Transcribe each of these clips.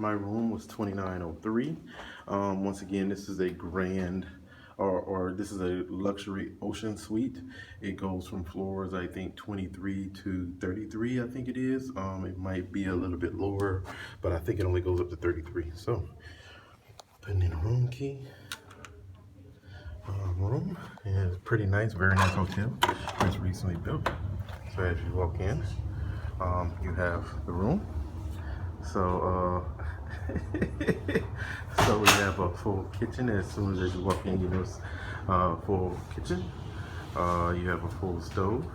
My room was 2903. Once again, this is a grand, or this is a luxury ocean suite. It goes from floors, I think 23 to 33, I think it is. It might be a little bit lower, but I think it only goes up to 33. So, putting in a room key. Room, and it's pretty nice, very nice hotel. It's recently built. So as you walk in, you have the room. So, so we have a full kitchen. As soon as you walk in, you notice full kitchen. You have a full stove.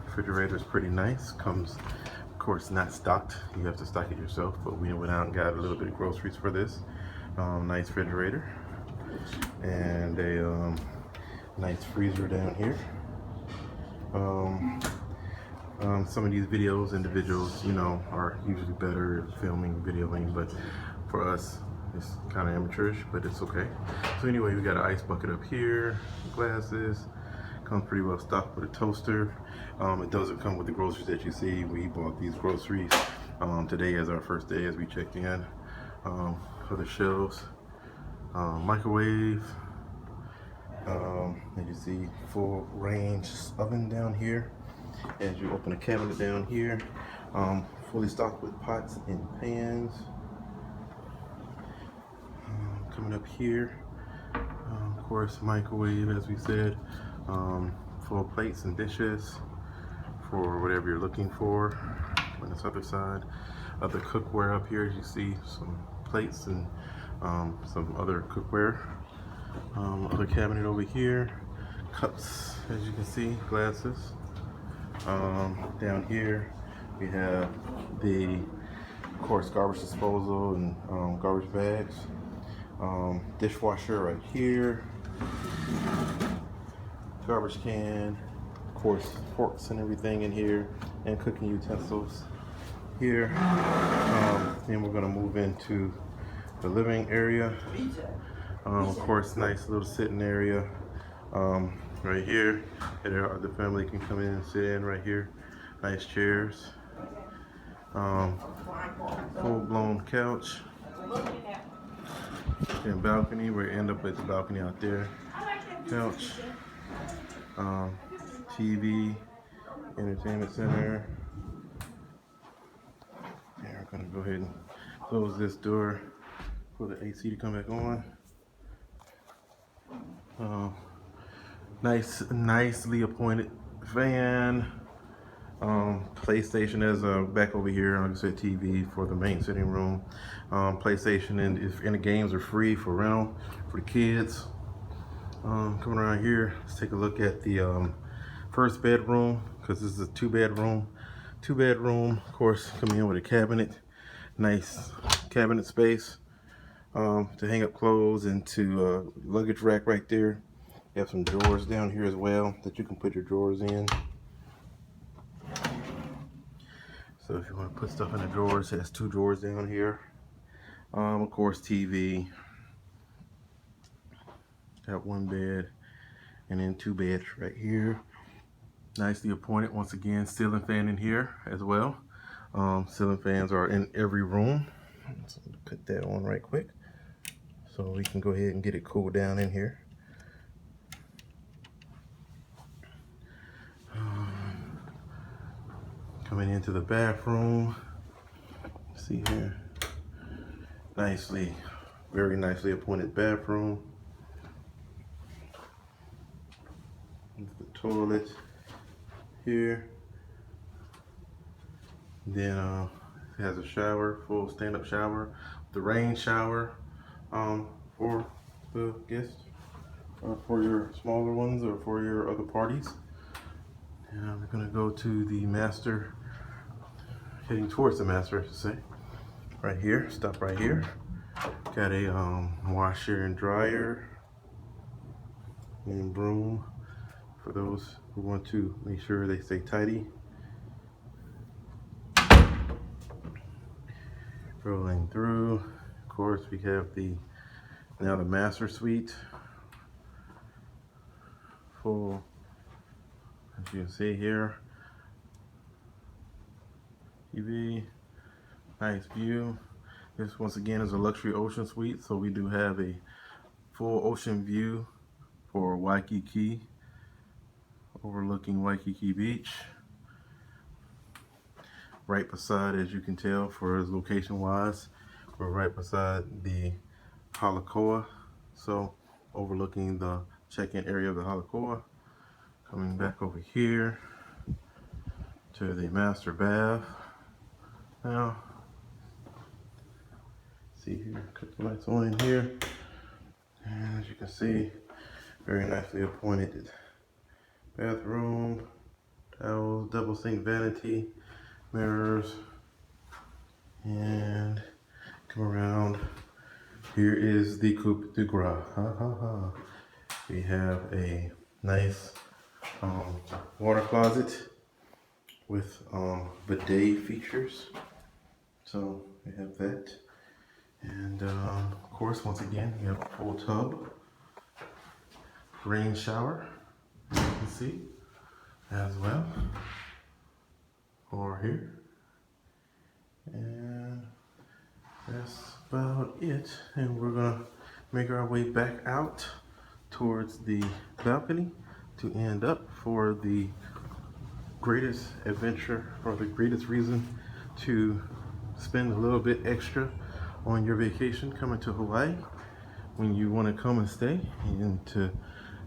Refrigerator is pretty nice. Comes, of course, not stocked. You have to stock it yourself. But we went out and got a little bit of groceries for this. Nice refrigerator and a nice freezer down here. Some of these videos, individuals, you know, are usually better at filming, videoing, but for us, it's kind of amateurish, but it's okay. So anyway, we got an ice bucket up here, glasses, comes pretty well stocked with a toaster. It doesn't come with the groceries that you see. We bought these groceries today as our first day as we checked in for the shelves. Microwave, as you see, full range oven down here. As you open a cabinet down here, fully stocked with pots and pans. Coming up here, of course, microwave, as we said, full plates and dishes for whatever you're looking for. On this other side, other cookware up here, as you see, some plates and some other cookware. Other cabinet over here, cups, as you can see, glasses. Down here we have the, of course, garbage disposal and garbage bags. Dishwasher right here. Garbage can, of course, forks and everything in here, and cooking utensils here. Then we're gonna move into the living area. Of course, nice little sitting area right here. The family can come in and sit in right here. Nice chairs. Full-blown couch. And balcony. We end up at the balcony out there. Couch. TV. Entertainment center. Yeah, we're gonna go ahead and close this door for the AC to come back on. Nicely appointed fan. PlayStation is back over here. Like I said, TV for the main sitting room. PlayStation and if any games are free for rental for the kids. Coming around here, let's take a look at the first bedroom, because this is a two bedroom. Of course, coming in with a cabinet. Nice cabinet space to hang up clothes, and to luggage rack right there. You have some drawers down here as well that you can put your drawers in. So if you want to put stuff in the drawers, it has two drawers down here. Of course, TV. Got one bed and then two beds right here. Nicely appointed. Once again, ceiling fan in here as well. Ceiling fans are in every room. So put that on right quick so we can go ahead and get it cooled down in here. Coming into the bathroom, see here, very nicely appointed bathroom. The toilet here. Then it has a shower, full stand-up shower, the rain shower for the guests, for your smaller ones or for your other parties. And we're gonna go to the master. Heading towards the master, I should say. Right here, stop right here. Got a washer and dryer and broom for those who want to make sure they stay tidy. Rolling through, of course, we have now the master suite. Full, as you can see here. TV, Nice view. This once again is a luxury ocean suite, so we do have a full ocean view for Waikiki, overlooking Waikiki Beach. Right beside, as you can tell, for location wise, we're right beside the Halakoa, so overlooking the check-in area of the Halakoa. Coming back over here to the master bath. Now, see here, cut the lights on in here, and as you can see, very nicely appointed bathroom, towels, double sink vanity, mirrors, and come around. Here is the coupe de gras. We have a nice water closet with bidet features. So we have that. And of course, once again, we have a full tub, rain shower, as you can see, as well, over here. And that's about it. And we're gonna make our way back out towards the balcony to end up for the greatest adventure, or the greatest reason to spend a little bit extra on your vacation coming to Hawaii. When you want to come and stay, and to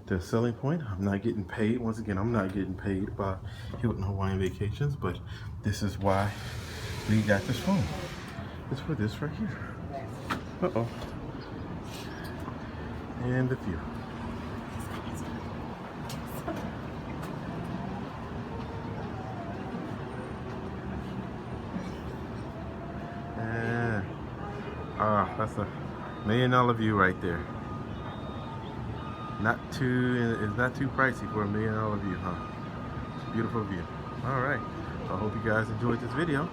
the selling point, I'm not getting paid. Once again, I'm not getting paid by Hilton Hawaiian Vacations, but this is why we got this phone. It's for this right here. Uh-oh. And the view. And that's a $1 million view right there. It's not too pricey for $1 million view, huh? It's a beautiful view. All right. I hope you guys enjoyed this video.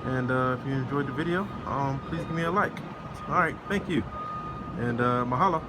And if you enjoyed the video, please give me a like. All right, thank you. And mahalo.